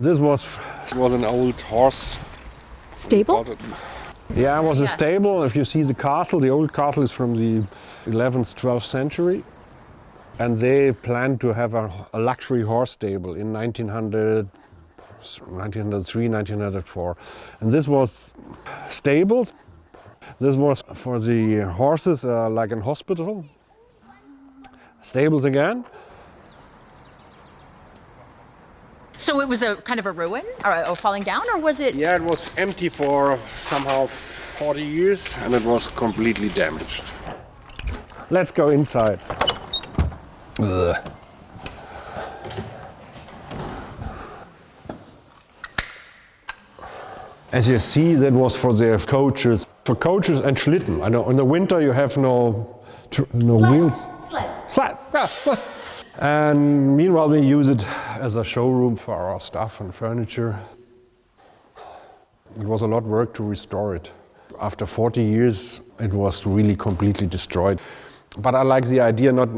This was an old horse stable. Yeah, it was a stable. If you see the castle, the old castle is from the 11th, 12th century. And they planned to have a luxury horse stable in 1900, 1903, 1904. And this was stables. This was for the horses like a hospital. Stables again. So it was a kind of a ruin or falling down, or was it? Yeah, it was empty for somehow 40 years and it was completely damaged. Let's go inside. Ugh. As you see, that was for the coaches. For coaches and Schlitten. I know in the winter you have no wheels. Sled. Yeah. And meanwhile we use it as a showroom for our stuff and furniture. It was a lot of work to restore it. After 40 years it was really completely destroyed. But I like the idea not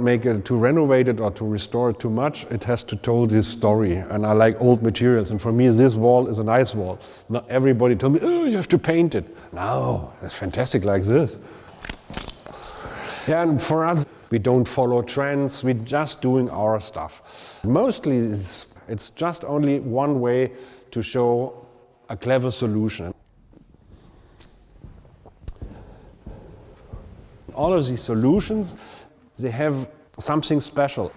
to renovate it or to restore it too much. It has to tell this story, and I like old materials. And for me, this wall is a nice wall. Not everybody told me, oh, you have to paint it. No, it's fantastic like this. Yeah, and for us, we don't follow trends. We're just doing our stuff. Mostly, it's just only one way to show a clever solution. All of these solutions, they have something special.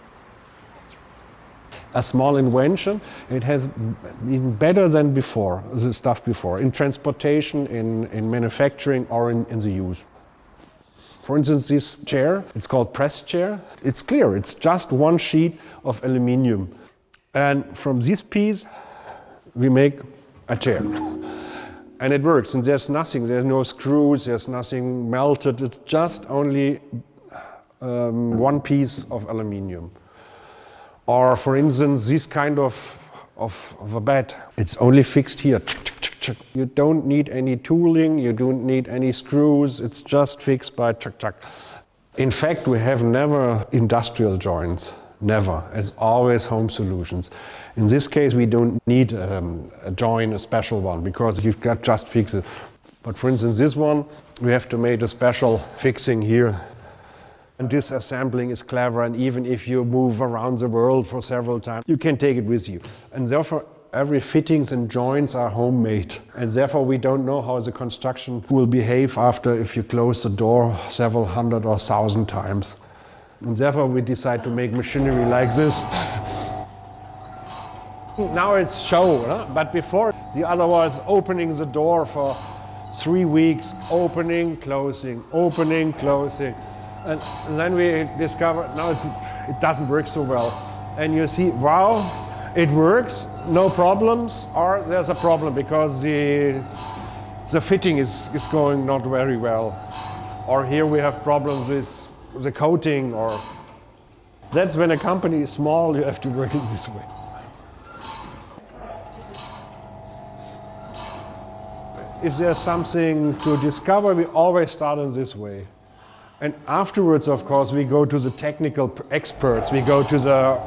A small invention, it has been better than before, the stuff before, in transportation, in manufacturing, or in the use. For instance, this chair, it's called press chair. It's clear, it's just one sheet of aluminium. And from this piece, we make a chair. And it works, and there's no screws, there's nothing melted, it's just only one piece of aluminium. Or for instance, this kind of a bed, it's only fixed here. You don't need any tooling, you don't need any screws, it's just fixed by chuck. In fact, we have never industrial joints, never. It's always home solutions. In this case, we don't need a joint, a special one, because you've got just fix it. But for instance, this one, we have to make a special fixing here. And this assembling is clever, and even if you move around the world for several times, you can take it with you. And therefore, every fittings and joints are homemade. And therefore, we don't know how the construction will behave after if you close the door several hundred or thousand times. And therefore, we decide to make machinery like this. Now it's show, but before the other was opening the door for 3 weeks, opening, closing, opening, closing. And then we discovered now it doesn't work so well. And you see, wow, it works, no problems, or there's a problem because the fitting is going not very well. Or here we have problems with the coating, or that's when a company is small, you have to work it this way. If there's something to discover, we always start in this way. And afterwards, of course, we go to the technical experts, we go to the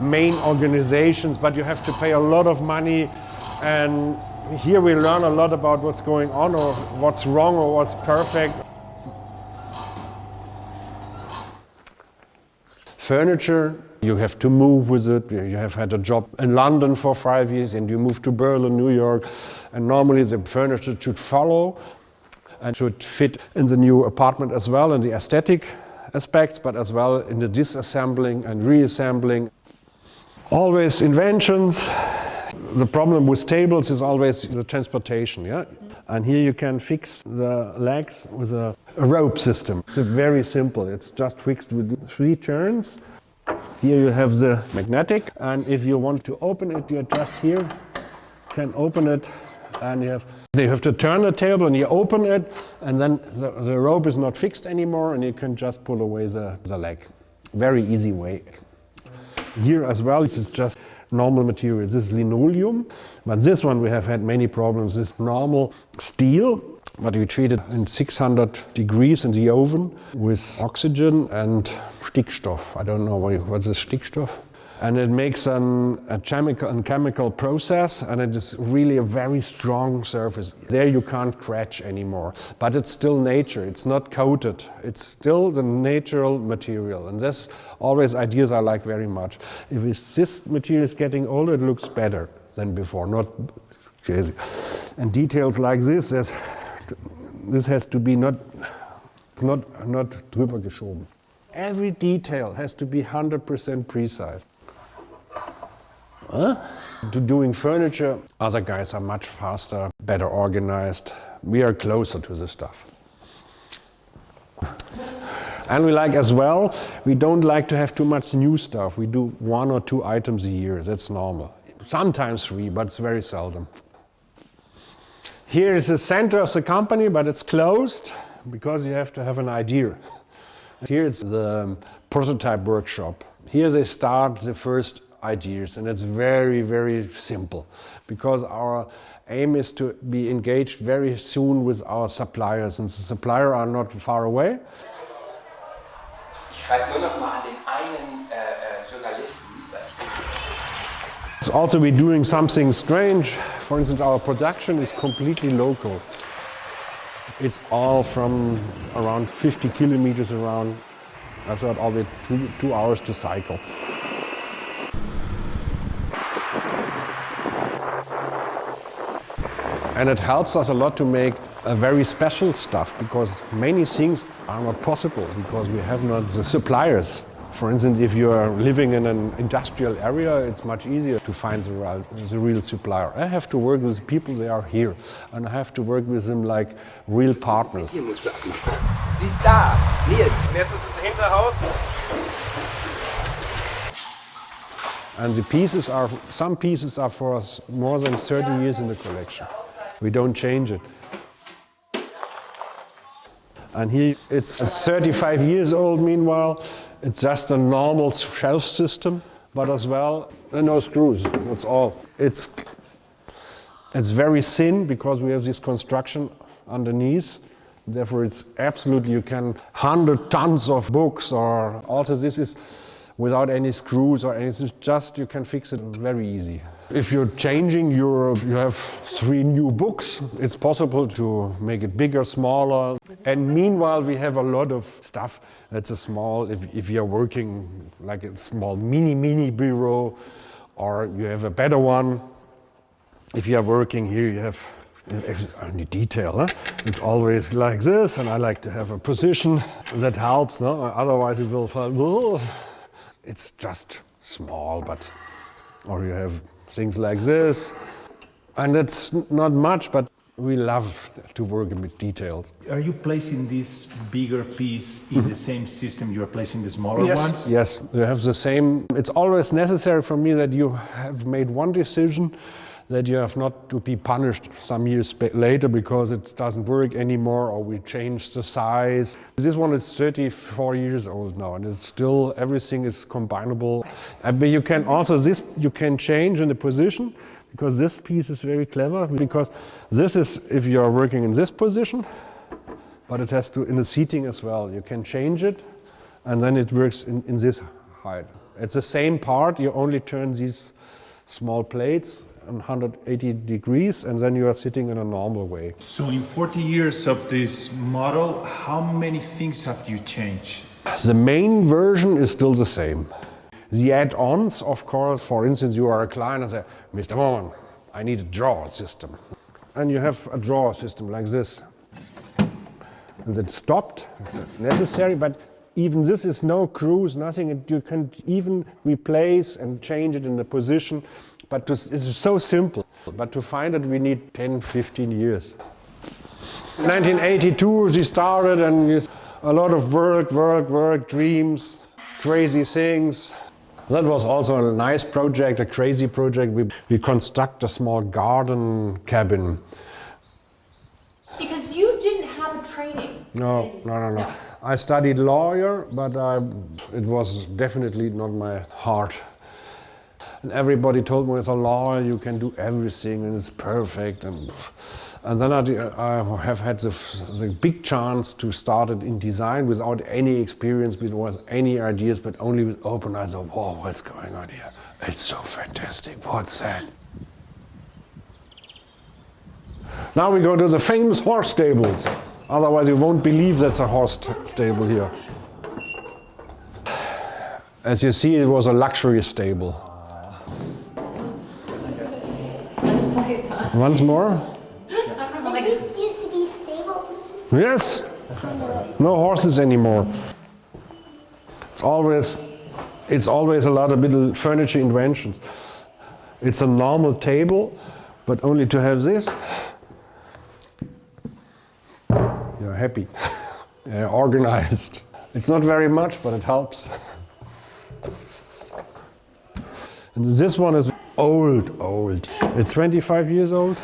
main organizations, but you have to pay a lot of money. And here we learn a lot about what's going on, or what's wrong, or what's perfect. Furniture, you have to move with it. You have had a job in London for 5 years and you move to Berlin, New York, and normally the furniture should follow and should fit in the new apartment as well, in the aesthetic aspects, but as well in the disassembling and reassembling. Always inventions. The problem with tables is always the transportation, yeah? And here you can fix the legs with a rope system. It's very simple. It's just fixed with 3 turns. Here you have the magnetic, and if you want to open it, you just here can open it, and you have to turn the table and you open it, and then the rope is not fixed anymore, and you can just pull away the leg. Very easy way. Here as well, it's just normal material. This is linoleum, but this one we have had many problems. This normal steel, but we treat it in 600 degrees in the oven with oxygen and Stickstoff. I don't know what is Stickstoff. And it makes a chemical process, and it is really a very strong surface. There you can't scratch anymore, but it's still nature. It's not coated. It's still the natural material, and that's always ideas I like very much. If this material is getting older, it looks better than before, not crazy. And details like this has to be not drüber geschoben. Every detail has to be 100% precise. To doing furniture, other guys are much faster, better organized. We are closer to the stuff. And we like as well, we don't like to have too much new stuff. We do 1 or 2 items a year, that's normal. Sometimes 3, but it's very seldom. Here is the center of the company, but it's closed because you have to have an idea. Here it's the prototype workshop. Here they start the first ideas, and it's very, very simple because our aim is to be engaged very soon with our suppliers, and the suppliers are not far away. Ich schreibe nur noch mal an den einen Journalisten. Also we're doing something strange. For instance, our production is completely local. It's all from around 50 kilometers around. I thought I'll be 2 hours to cycle. And it helps us a lot to make a very special stuff, because many things are not possible because we have not the suppliers. For instance, if you are living in an industrial area, it's much easier to find the real supplier. I have to work with people, they are here, and I have to work with them like real partners. Sie ist da, Nils. Jetzt ist das Hinterhaus. And some pieces are for us more than 30 years in the collection. We don't change it. And here it's 35 years old meanwhile. It's just a normal shelf system, but as well, no screws, that's all. It's very thin because we have this construction underneath. Therefore, it's absolutely, you can 100 tons of books, or also this is without any screws or anything, just you can fix it very easy. If you're changing, you have 3 new books, it's possible to make it bigger, smaller. And meanwhile, we have a lot of stuff that's a small, if you're working like a small mini bureau, or you have a better one. If you're working here, you have only detail. Huh? It's always like this, and I like to have a position that helps. No? Otherwise, it will fall. Whoa. It's just small, or you have things like this, and it's not much, but we love to work with details. Are you placing this bigger piece in the same system you are placing the smaller ones? Yes, you have the same. It's always necessary for me that you have made one decision, that you have not to be punished some years later because it doesn't work anymore, or we change the size. This one is 34 years old now, and it's still, everything is combinable. But you can also, you can change in the position, because this piece is very clever, because this is if you are working in this position, but it has to, in the seating as well. You can change it, and then it works in this height. It's the same part, you only turn these small plates 180 degrees, and then you are sitting in a normal way. So in 40 years of this model, how many things have you changed? The main version is still the same. The add-ons, of course, for instance, you are a client and say, Mr. Moorman, I need a drawer system. And you have a drawer system like this. And it's stopped, it's necessary, but even this is no screws, nothing. You can even replace and change it in the position. But it's so simple. But to find it, we need 10, 15 years. 1982, we started, and a lot of work, dreams, crazy things. That was also a nice project, a crazy project. We construct a small garden cabin. Because you didn't have a training. No. I studied lawyer, but it was definitely not my heart. And everybody told me as a lawyer you can do everything and it's perfect. And And then I have had the big chance to start it in design without any experience, without any ideas, but only with open eyes. Whoa, what's going on here? It's so fantastic. What's that? Now we go to the famous horse stables. Otherwise you won't believe that's a horse stable here. As you see, it was a luxury stable. Once more. This used to be stables. Yes. No horses anymore. It's always a lot of little furniture inventions. It's a normal table, but only to have this, you're happy. You're organized. It's not very much, but it helps. And this one is old. It's 25 years old.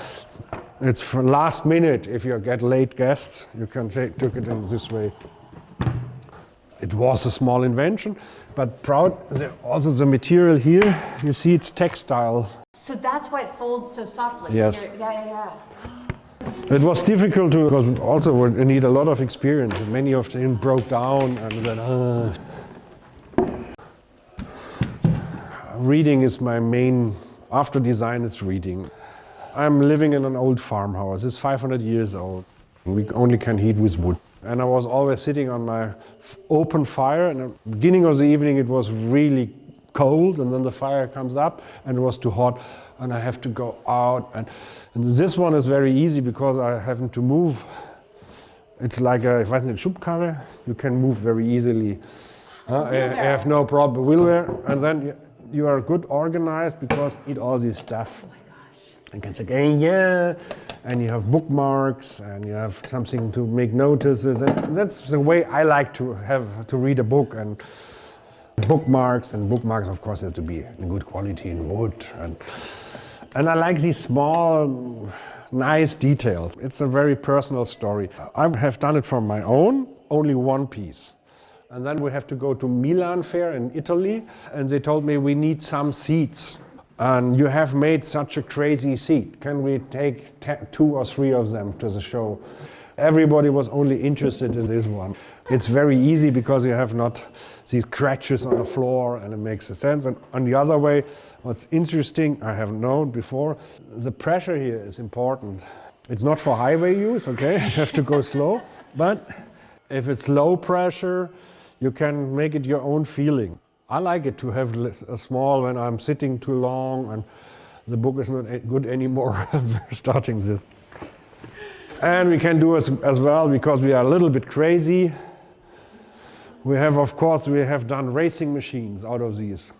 It's for last minute. If you get late guests, you can take it in this way. It was a small invention, but proud. Also the material here, you see it's textile. So that's why it folds so softly. Yes. Yeah. It was difficult because also we need a lot of experience. Many of them broke down and then. Reading is my main. After design, it's reading. I'm living in an old farmhouse. It's 500 years old. We only can heat with wood. And I was always sitting on my open fire. And at the beginning of the evening, it was really cold. And then the fire comes up and it was too hot. And I have to go out. And this one is very easy because I haven't to move. It's like a, ich weiß nicht, Schubkarre. You can move very easily. I have no problem. Wheelchair. And then you are good organized because you eat all this stuff. Oh my gosh. You can say, yeah, and you have bookmarks and you have something to make notices. And that's the way I like to have to read a book. And bookmarks, of course, has to be in good quality in wood. And I like these small, nice details. It's a very personal story. I have done it for my own, only one piece. And then we have to go to Milan Fair in Italy, and they told me we need some seats. And you have made such a crazy seat. Can we take 2 or 3 of them to the show? Everybody was only interested in this one. It's very easy because you have not these scratches on the floor, and it makes sense. And on the other way, what's interesting, I have known before, the pressure here is important. It's not for highway use, okay? You have to go slow. But if it's low pressure, you can make it your own feeling. I like it to have a small when I'm sitting too long and the book is not good anymore. We're starting this. And we can do as well because we are a little bit crazy. We have, of course, done racing machines out of these.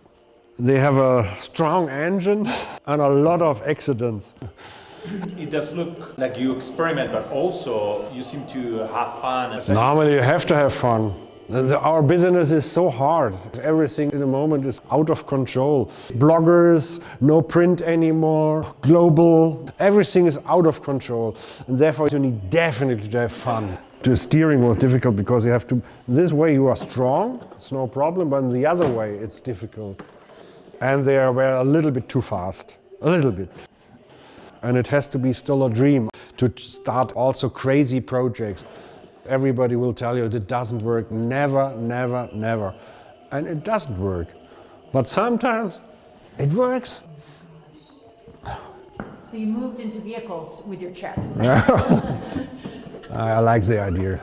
They have a strong engine and a lot of accidents. It does look like you experiment, but also you seem to have fun. Normally you have to have fun. Our business is so hard. Everything in the moment is out of control. Bloggers, no print anymore, global, everything is out of control. And therefore you need definitely to have fun. The steering was difficult because you have to, this way you are strong, it's no problem, but the other way it's difficult. And they were a little bit too fast, a little bit. And it has to be still a dream to start also crazy projects. Everybody will tell you it doesn't work, never, never, never. And it doesn't work. But sometimes it works. So you moved into vehicles with your chair. I like the idea.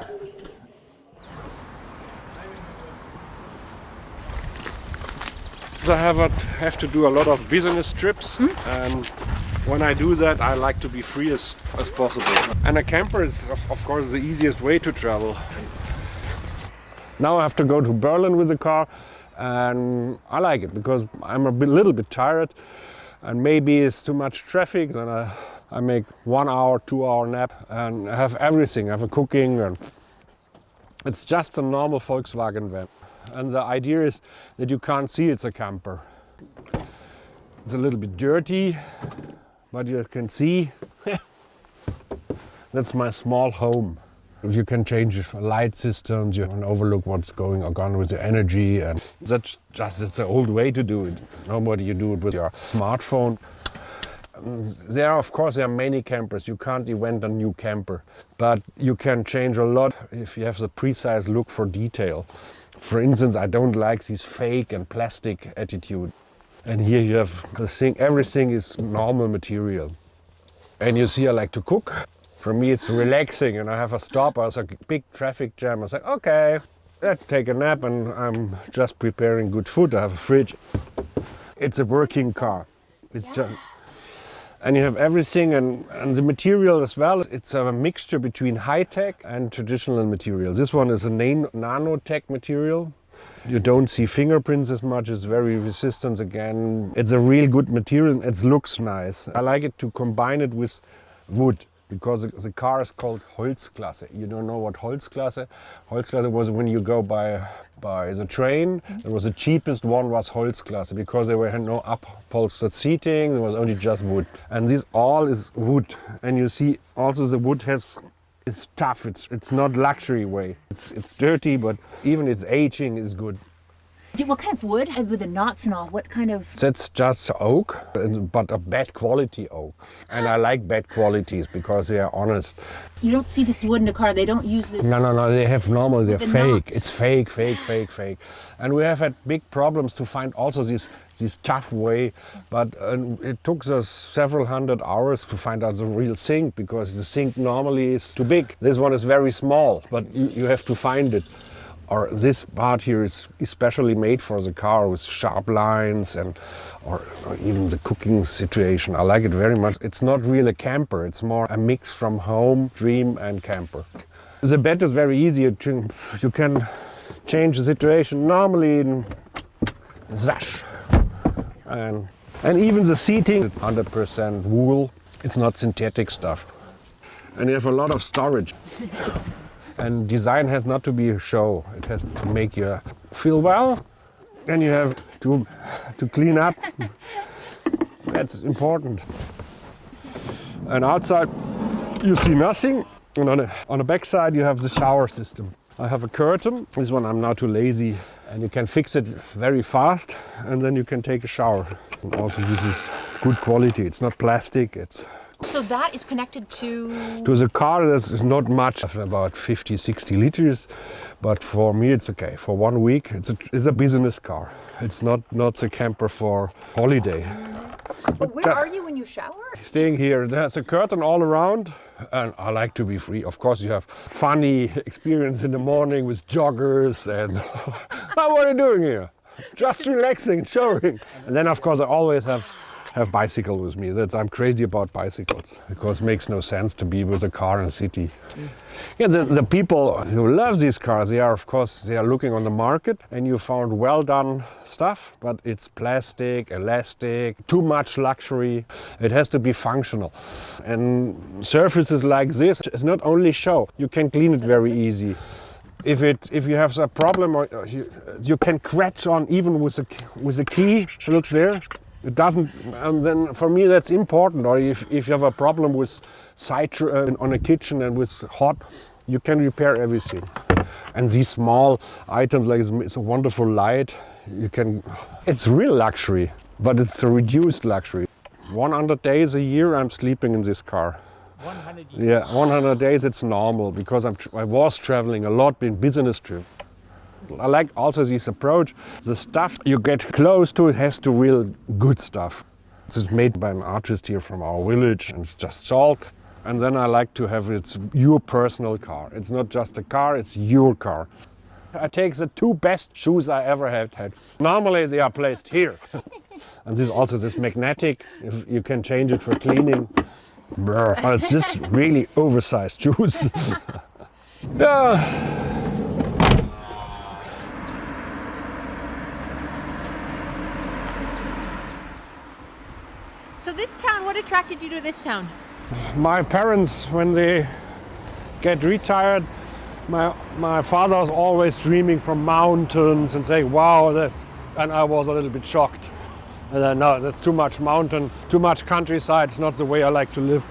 I have to do a lot of business trips, and when I do that, I like to be free as possible. And a camper is, of course, the easiest way to travel. Now I have to go to Berlin with the car, and I like it because I'm a little bit tired, and maybe it's too much traffic. Then I make 1 hour, 2 hour nap, and I have everything. I have a cooking, and it's just a normal Volkswagen van. And the idea is that you can't see it's a camper. It's a little bit dirty, but you can see that's my small home. You can change light systems, you can overlook what's going on with the energy, and it's the old way to do it. Nobody you do it with your smartphone. There are many campers. You can't invent a new camper, but you can change a lot if you have the precise look for detail. For instance, I don't like this fake and plastic attitude. And here you have the thing, everything is normal material. And you see, I like to cook. For me, it's relaxing, and I have a stop. I was a big traffic jam. I was like, okay, let's take a nap, and I'm just preparing good food. I have a fridge. It's a working car. It's just, and you have everything, and the material as well. It's a mixture between high-tech and traditional materials. This one is a nanotech material. You don't see fingerprints as much. It's very resistant again. It's a real good material. It looks nice. I like it to combine it with wood, because the car is called Holzklasse. You don't know what Holzklasse? Holzklasse was when you go by the train. It was the cheapest one was Holzklasse, because there were no upholstered seating. There was only just wood. And this all is wood. And you see also the wood it's tough. It's not luxury way. It's dirty, but even its aging is good. What kind of wood? With the knots and all, what kind of? That's just oak, but a bad quality oak. And I like bad qualities because they are honest. You don't see this wood in the car. They don't use this. No, they have normal, they're the fake. knots. It's fake. And we have had big problems to find also this tough way, but it took us several hundred hours to find out the real zinc, because the zinc normally is too big. This one is very small, but you have to find it. Or this part here is especially made for the car with sharp lines or even the cooking situation. I like it very much. It's not really a camper. It's more a mix from home, dream and camper. The bed is very easy. You can change the situation normally in Zash. And even the seating, it's 100% wool. It's not synthetic stuff. And you have a lot of storage. And design has not to be a show. It has to make you feel well. And you have to clean up. That's important. And outside you see nothing. And on the back side you have the shower system. I have a curtain. This one I'm not too lazy. And you can fix it very fast. And then you can take a shower. And also this is good quality. It's not plastic. So that is connected to? To the car, there's not much, about 50, 60 liters, but for me it's okay. For 1 week, it's a business car. It's not a camper for holiday. But where are you when you shower? Staying here, there's a curtain all around, and I like to be free. Of course, you have funny experience in the morning with joggers and what are you doing here? Just relaxing, showering. And then, of course, I always have bicycle with me. I'm crazy about bicycles, because it makes no sense to be with a car in a city. Yeah, the people who love these cars, they are looking on the market, and you found well done stuff, but it's plastic, elastic, too much luxury. It has to be functional. And surfaces like this is not only show. You can clean it very easy. If you have a problem, or you can scratch on even with a key. Look there. It doesn't, and then for me that's important. Or if you have a problem with on a kitchen and with hot, you can repair everything. And these small items, like it's a wonderful light. It's real luxury, but it's a reduced luxury. 100 days a year I'm sleeping in this car. 100 years? Yeah, 100 days it's normal, because I was traveling a lot in business trip. I like also this approach. The stuff you get close to, it has to real good stuff. It's made by an artist here from our village, and it's just salt. And then I like to have it's your personal car. It's not just a car, it's your car. I take the 2 best shoes I ever had. Normally they are placed here. And this magnetic, if you can change it for cleaning. It's just really oversized shoes. Yeah. So this town, what attracted you to this town? My parents, when they get retired, my father was always dreaming from mountains and saying, wow, and I was a little bit shocked. And then, no, that's too much mountain, too much countryside, it's not the way I like to live.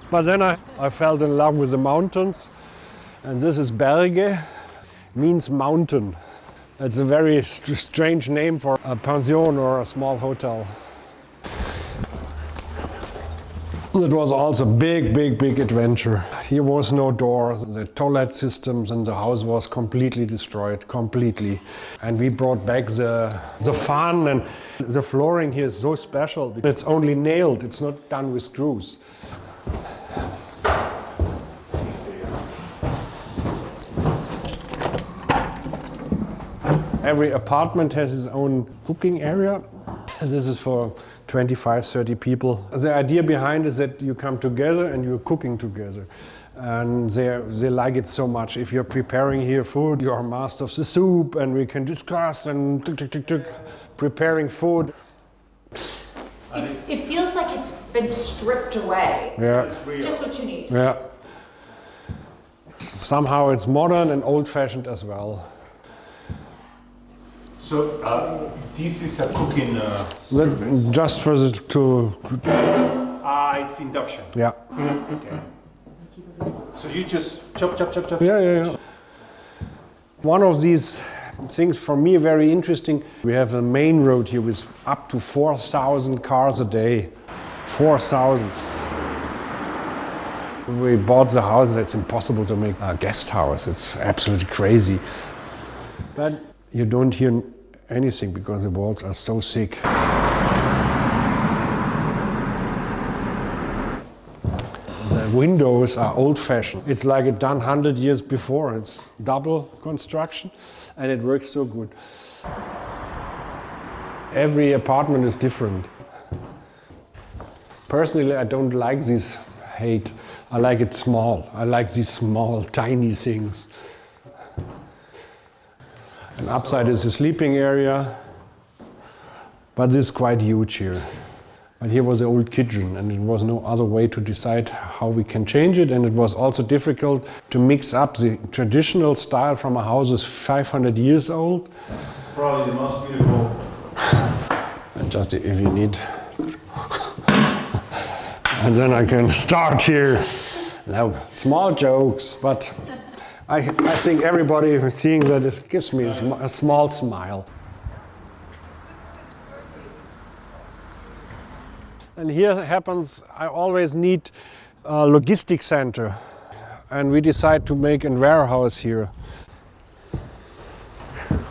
But then I fell in love with the mountains, and this is Berge, means mountain. It's a very strange name for a pension or a small hotel. It was also big adventure. Here was no door. The toilet systems in the house was completely destroyed, completely. And we brought back the fan, and the flooring here is so special. It's only nailed, it's not done with screws. Every apartment has its own cooking area. This is for 25, 30 people. The idea behind is that you come together and you're cooking together. And they like it so much. If you're preparing here food, you are master of the soup, and we can discuss and preparing food. It feels like it's been stripped away. Yeah. Just what you need. Yeah. Somehow it's modern and old-fashioned as well. So this is a cooking service. Just for the It's induction. yeah. Okay. So you just chop. Yeah. One of these things for me very interesting. We have a main road here with up to 4,000 cars a day. 4,000. We bought the house. It's impossible to make a guest house. It's absolutely crazy. But you don't hear anything because the walls are so thick. The windows are old-fashioned. It's like it done 100 years before. It's double construction, and it works so good. Every apartment is different. Personally, I don't like this height. I like it small. I like these small, tiny things. And upside is the sleeping area, but this is quite huge here. But here was the old kitchen, and it was no other way to decide how we can change it, and it was also difficult to mix up the traditional style from a house that's 500 years old. It's probably the most beautiful. And just if you need. And then I can start here. Now, small jokes, but I think everybody seeing that it gives me a small smile. And here happens, I always need a logistic center. And we decide to make a warehouse here.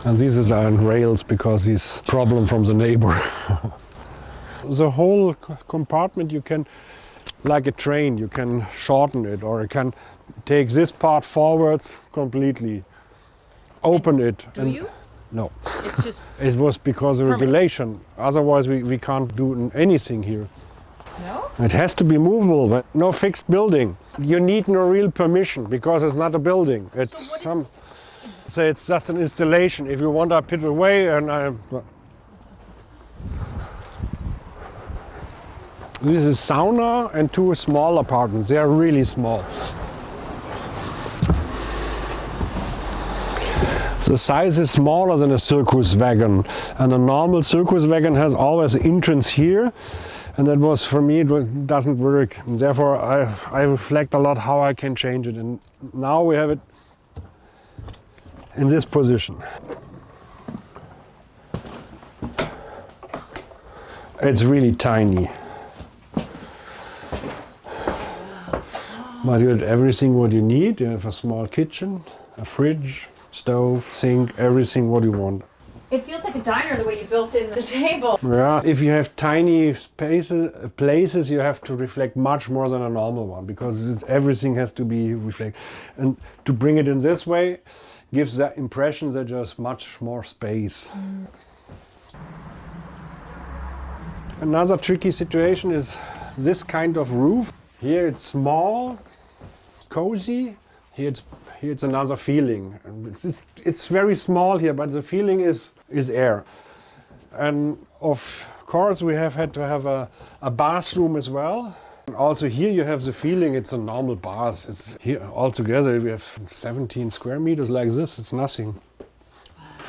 And this is on rails because this problem from the neighbor. The whole compartment you can, like a train, you can shorten it, or you can take this part forwards completely, open it. Do you? No. It's just It was because of permanent. regulation. Otherwise we can't do anything here. No? It has to be movable, but no fixed building. You need no real permission because it's not a building. It's so it's just an installation. If you want, I put it away and This is sauna and two small apartments. They are really small. The size is smaller than a circus wagon, and a normal circus wagon has always an entrance here, and that was, for me, it doesn't work. And therefore, I reflect a lot how I can change it, and now we have it in this position. It's really tiny. But you have everything what you need. You have a small kitchen, a fridge, stove, sink, everything what you want. It feels like a diner the way you built in the table. Yeah, if you have tiny places, you have to reflect much more than a normal one because everything has to be reflected. And to bring it in this way gives the impression that there's much more space. Another tricky situation is this kind of roof. Here it's small, cozy. Here it's another feeling. It's very small here, but the feeling is air. And of course we have had to have a bathroom as well. And also here you have the feeling it's a normal bath. It's here altogether we have 17 square meters like this. It's nothing.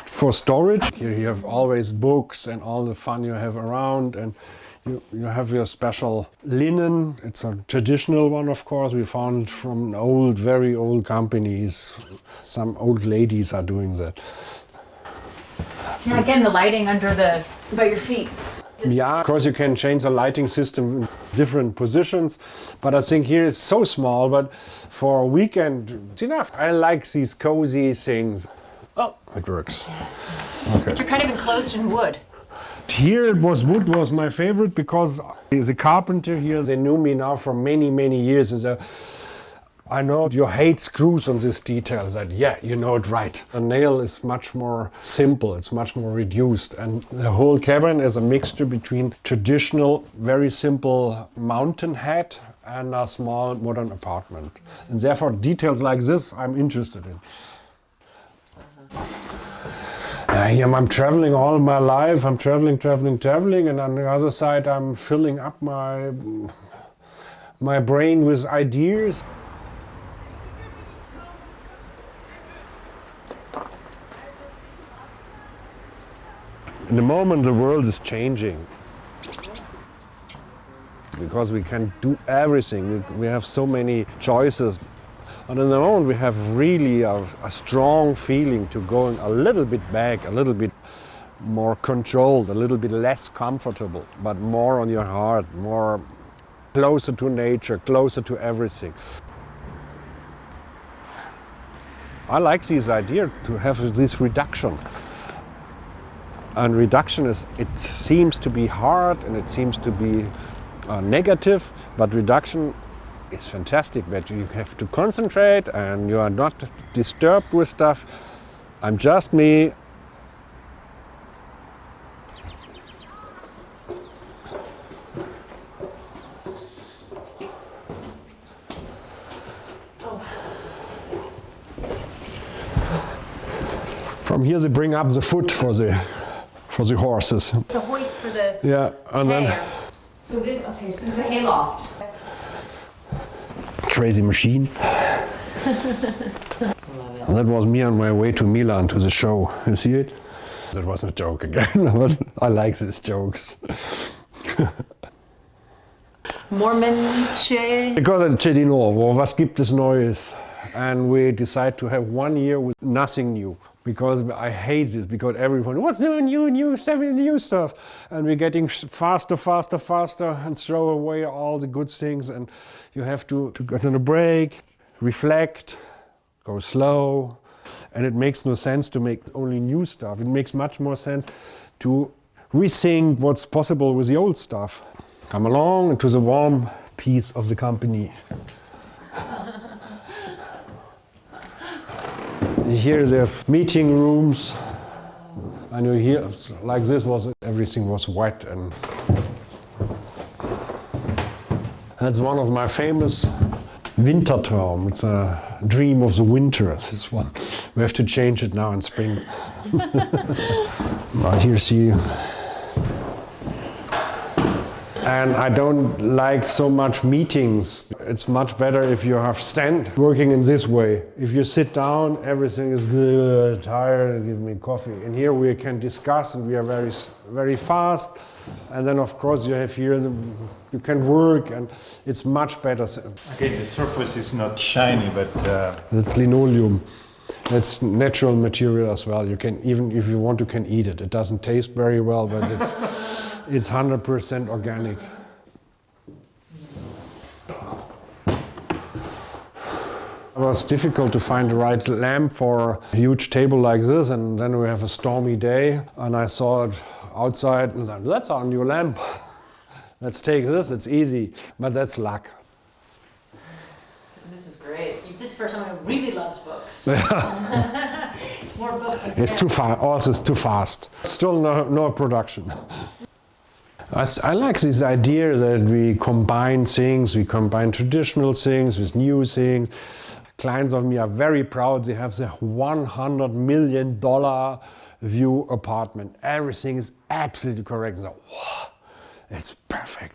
For storage, here you have always books and all the fun you have around, and you have your special linen. It's a traditional one, of course. We found from old, very old companies. Some old ladies are doing that. Yeah, again, the lighting by your feet. Yeah, of course you can change the lighting system in different positions, but I think here it's so small, but for a weekend it's enough. I like these cozy things. Oh, it works. Okay. You're kind of enclosed in wood. Here it was wood was my favorite because the carpenter here, they knew me now for many, many years. And I know you hate screws on these details. That yeah, you know it right. A nail is much more simple. It's much more reduced, and the whole cabin is a mixture between traditional, very simple mountain hat and a small modern apartment. And therefore, details like this, I'm interested in. Here I'm traveling all my life. I'm traveling, and on the other side, I'm filling up my brain with ideas. In the moment, the world is changing because we can do everything. We have so many choices. And in the moment, we have really a strong feeling to going a little bit back, a little bit more controlled, a little bit less comfortable, but more on your heart, more closer to nature, closer to everything. I like this idea to have this reduction. And reduction it seems to be hard and it seems to be negative, but reduction is fantastic. But you have to concentrate and you are not disturbed with stuff. I'm just me. From here they bring up the foot for the horses. It's a hoist for the Yeah, and hay. then So this is the hay loft. crazy machine. And that was me on my way to Milan to the show. You see it? That was a joke again, but I like these jokes. Moorman. Because c'è di nuovo, was gibt es Neues? And we decide to have 1 year with nothing new. Because I hate this, because everyone, what's the new stuff? And we're getting faster, and throw away all the good things. And you have to get on a break, reflect, go slow. And it makes no sense to make only new stuff. It makes much more sense to rethink what's possible with the old stuff. Come along into the warm piece of the company. Here they have meeting rooms, and you hear like this everything was wet, and that's one of my famous Wintertraum. It's a dream of the winter. This one we have to change it now in spring. Right here, see. And I don't like so much meetings. It's much better if you have stand working in this way. If you sit down, everything is good, tired, give me coffee. And here we can discuss and we are very, very fast. And then of course you have here, you can work and it's much better. Okay, the surface is not shiny, but... It's linoleum. It's natural material as well. You can, even if you want to, can eat it. It doesn't taste very well, but it's 100% organic. It was difficult to find the right lamp for a huge table like this, and then we have a stormy day, and I saw it outside and said, that's our new lamp. Let's take this, it's easy, but that's luck. This is great. This is for someone who really loves books. More books. It's too fast, also it's too fast. Still no production. I like this idea that we combine things, we combine traditional things with new things. Clients of me are very proud, they have the $100 million view apartment. Everything is absolutely correct. So, wow, it's perfect.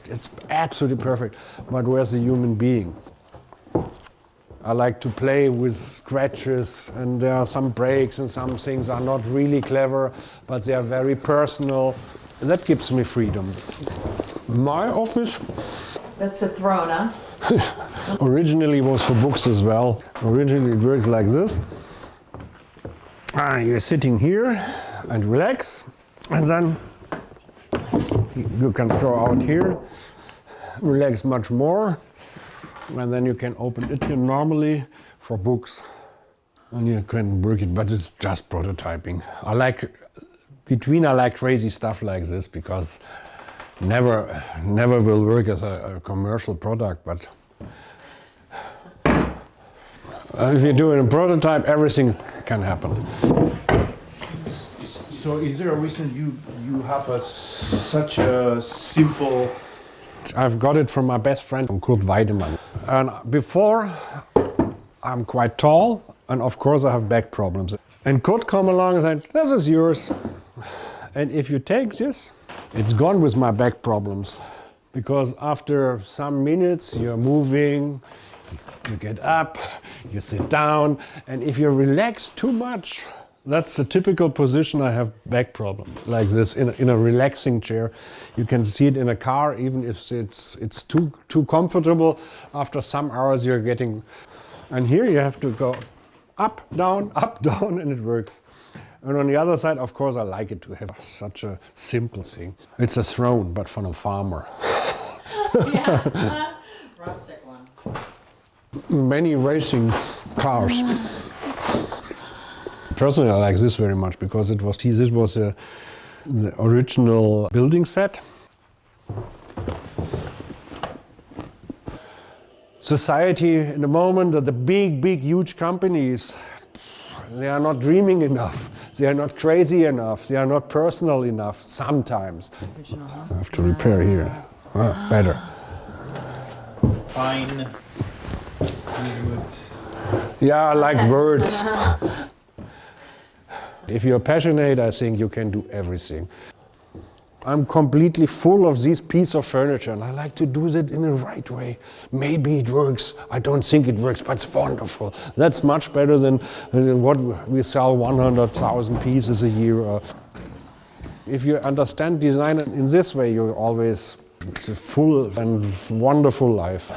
It's absolutely perfect, but where's the human being? I like to play with scratches, and there are some breaks and some things are not really clever, but they are very personal. That gives me freedom. My office? That's a throne, huh? Originally was for books as well. Originally it works like this. You're sitting here, and relax. And then you can throw out here, relax much more. And then you can open it here normally for books. And you can work it, but it's just prototyping. I like crazy stuff like this because never will work as a commercial product, but if you do it in prototype, everything can happen. So is there a reason you have such a simple... I've got it from my best friend, from Kurt Weidemann. And before, I'm quite tall, and of course I have back problems. And Kurt come along and said, this is yours. And if you take this, it's gone with my back problems. Because after some minutes, you're moving, you get up, you sit down, and if you relax too much, that's the typical position I have back problem, like this, in a relaxing chair. You can see it in a car, even if it's too comfortable. After some hours you're getting, and here you have to go up, down, and it works. And on the other side, of course, I like it to have such a simple thing. It's a throne, but from a farmer. Yeah, rustic one. Many racing cars. Personally, I like this very much because this was the original building set. Society in the moment that the big, huge companies, they are not dreaming enough. They are not crazy enough. They are not personal enough. Sometimes. Original, huh? I have to repair here. Better. Fine. Yeah, I like words. If you're passionate, I think you can do everything. I'm completely full of this piece of furniture and I like to do that in the right way. Maybe it works. I don't think it works, but it's wonderful. That's much better than what we sell 100,000 pieces a year. If you understand design in this way, it's a full and wonderful life.